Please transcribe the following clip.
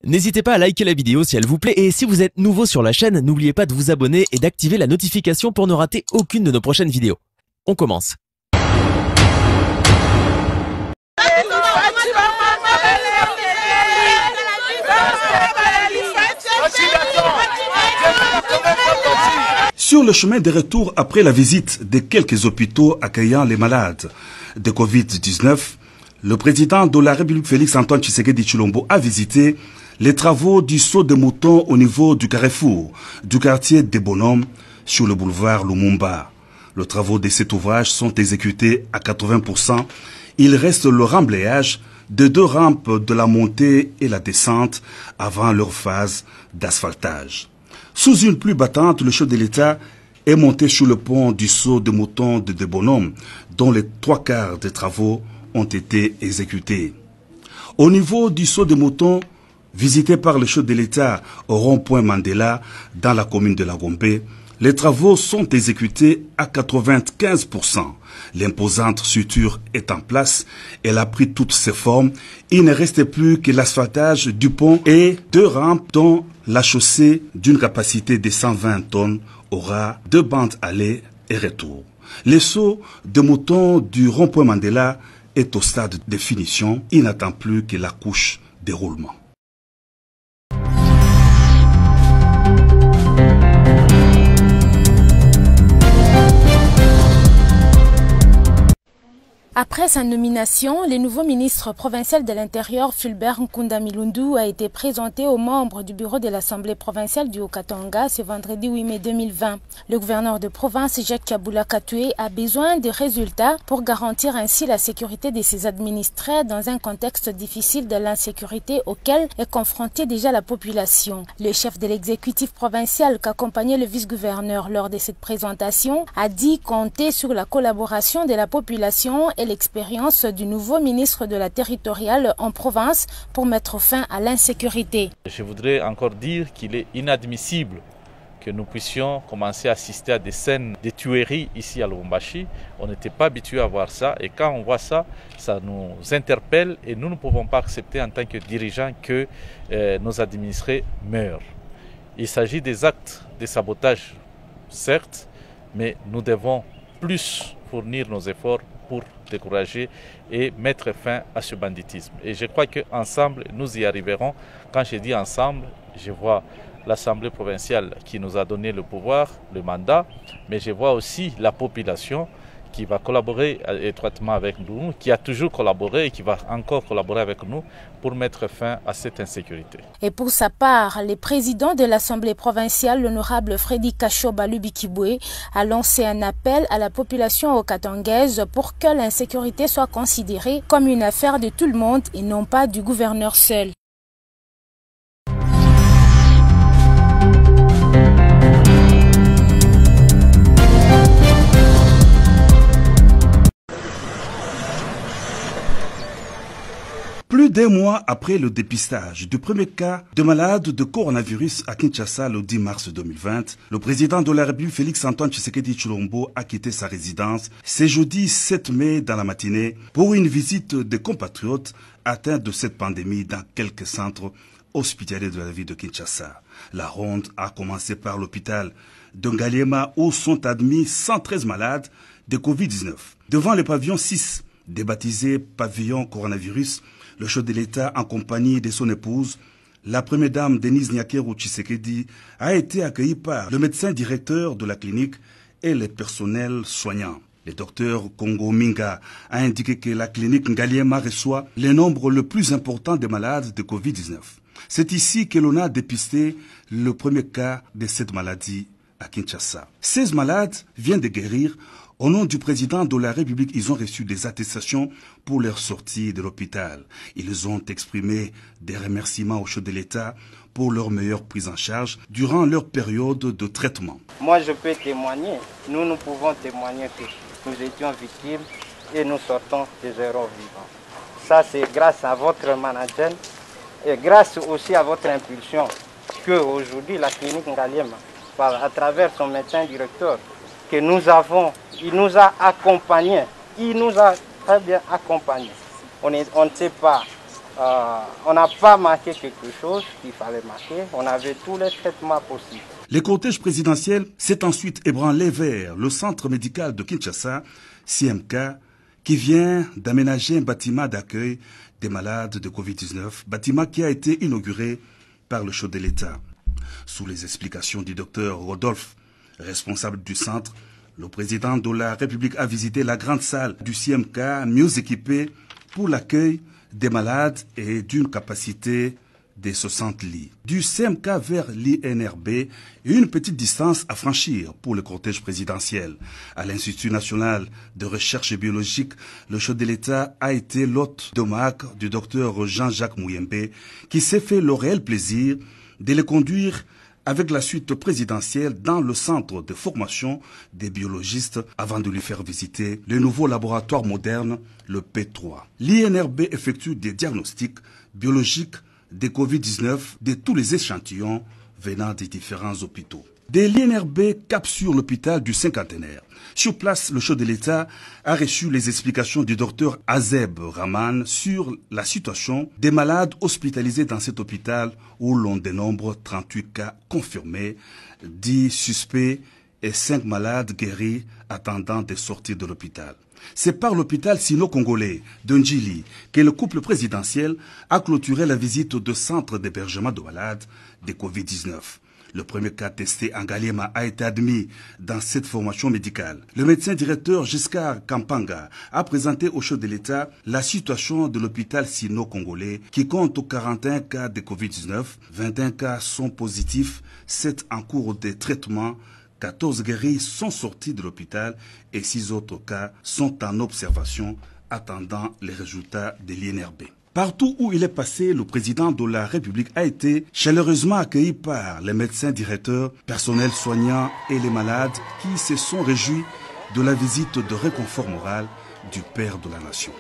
N'hésitez pas à liker la vidéo si elle vous plaît et si vous êtes nouveau sur la chaîne, n'oubliez pas de vous abonner et d'activer la notification pour ne rater aucune de nos prochaines vidéos. On commence. Sur le chemin de retour après la visite de quelques hôpitaux accueillant les malades de Covid-19, le président de la République Félix-Antoine Tshisekedi Tshilombo a visité les travaux du saut de mouton au niveau du carrefour du quartier des Bonhommes sur le boulevard Lumumba. Les travaux de cet ouvrage sont exécutés à 80%. Il reste le remblayage de 2 rampes de la montée et la descente avant leur phase d'asphaltage. Sous une pluie battante, le chef de l'État est monté sur le pont du saut de mouton de Bonhommes, dont les 3/4 des travaux ont été exécutés. Au niveau du saut de mouton, visité par le chef de l'État au rond-point Mandela, dans la commune de La Gombe, les travaux sont exécutés à 95%. L'imposante structure est en place. Elle a pris toutes ses formes. Il ne reste plus que l'asphaltage du pont et 2 rampes dont la chaussée d'une capacité de 120 tonnes aura 2 bandes aller et retour. Le saut de mouton du rond-point Mandela est au stade de finition. Il n'attend plus que la couche de roulement. Après sa nomination, le nouveau ministre provincial de l'Intérieur, Fulbert Nkunda Milundu, a été présenté aux membres du bureau de l'Assemblée provinciale du Haut-Katanga ce vendredi 8 mai 2020. Le gouverneur de province, Jacques Kabula Katoué, a besoin de résultats pour garantir ainsi la sécurité de ses administrés dans un contexte difficile de l'insécurité auquel est confrontée déjà la population. Le chef de l'exécutif provincial qu'accompagnait le vice-gouverneur lors de cette présentation a dit compter sur la collaboration de la population et l'expérience du nouveau ministre de la territoriale en province pour mettre fin à l'insécurité. Je voudrais encore dire qu'il est inadmissible que nous puissions commencer à assister à des scènes de tueries ici à Lubumbashi. On n'était pas habitué à voir ça et quand on voit ça, ça nous interpelle et nous ne pouvons pas accepter en tant que dirigeants que nos administrés meurent. Il s'agit des actes de sabotage, certes, mais nous devons plus fournir nos efforts pour décourager et mettre fin à ce banditisme. Et je crois qu'ensemble, nous y arriverons. Quand je dis ensemble, je vois l'Assemblée provinciale qui nous a donné le pouvoir, le mandat, mais je vois aussi la population qui va collaborer étroitement avec nous, qui a toujours collaboré et qui va encore collaborer avec nous pour mettre fin à cette insécurité. Et pour sa part, le président de l'Assemblée provinciale, l'honorable Freddy Kashoba Lubikibwe, a lancé un appel à la population haut-katangaise pour que l'insécurité soit considérée comme une affaire de tout le monde et non pas du gouverneur seul. Plus d'1 mois après le dépistage du premier cas de malade de coronavirus à Kinshasa le 10 mars 2020, le président de la République Félix-Antoine Tshisekedi Tshilombo a quitté sa résidence ce jeudi 7 mai dans la matinée pour une visite des compatriotes atteints de cette pandémie dans quelques centres hospitaliers de la ville de Kinshasa. La ronde a commencé par l'hôpital de Ngaliema où sont admis 113 malades de Covid-19. Devant le pavillon 6, débaptisé pavillon coronavirus, le chef de l'État, en compagnie de son épouse, la première dame Denise Nyakeru Tshisekedi, a été accueilli par le médecin directeur de la clinique et les personnels soignants. Le docteur Congo Minga a indiqué que la clinique Ngaliema reçoit le nombre le plus important de malades de Covid-19. C'est ici que l'on a dépisté le premier cas de cette maladie à Kinshasa. 16 malades viennent de guérir. Au nom du président de la République, ils ont reçu des attestations pour leur sortie de l'hôpital. Ils ont exprimé des remerciements au chef de l'État pour leur meilleure prise en charge durant leur période de traitement. Moi, je peux témoigner. Nous pouvons témoigner que nous étions victimes et nous sortons des héros vivants. Ça, c'est grâce à votre manager et grâce aussi à votre impulsion qu'aujourd'hui, la clinique Ngaliema, à travers son médecin directeur, que nous avons, il nous a accompagnés, il nous a très bien accompagnés. On ne sait pas on n'a pas marqué quelque chose qu'il fallait marquer. On avait tous les traitements possibles. Le cortège présidentiel s'est ensuite ébranlé vers le centre médical de Kinshasa, CMK, qui vient d'aménager un bâtiment d'accueil des malades de Covid-19, bâtiment qui a été inauguré par le chef de l'État. Sous les explications du docteur Rodolphe, responsable du centre, le président de la République a visité la grande salle du CMK, mieux équipée pour l'accueil des malades et d'une capacité de 60 lits. Du CMK vers l'INRB, une petite distance à franchir pour le cortège présidentiel. À l'Institut national de recherche biologique, le chef de l'État a été l'hôte de marque du docteur Jean-Jacques Mouyembe, qui s'est fait le réel plaisir de le conduire avec la suite présidentielle dans le centre de formation des biologistes avant de lui faire visiter le nouveau laboratoire moderne, le P3. L'INRB effectue des diagnostics biologiques des Covid-19 de tous les échantillons venant des différents hôpitaux. De l'INRB cap sur l'hôpital du Cinquantenaire. Sur place, le chef de l'État a reçu les explications du docteur Azeb Rahman sur la situation des malades hospitalisés dans cet hôpital où l'on dénombre 38 cas confirmés, 10 suspects et 5 malades guéris attendant de sortir de l'hôpital. C'est par l'hôpital sino-congolais de Ndjili que le couple présidentiel a clôturé la visite de centre d'hébergement de malades de Covid-19. Le premier cas testé en Ngaliema a été admis dans cette formation médicale. Le médecin directeur Giscard Kampanga a présenté au chef de l'État la situation de l'hôpital sino-congolais qui compte 41 cas de Covid-19, 21 cas sont positifs, 7 en cours de traitement, 14 guéris sont sortis de l'hôpital et 6 autres cas sont en observation attendant les résultats de l'INRB. Partout où il est passé, le président de la République a été chaleureusement accueilli par les médecins directeurs, personnel soignant et les malades qui se sont réjouis de la visite de réconfort moral du Père de la Nation.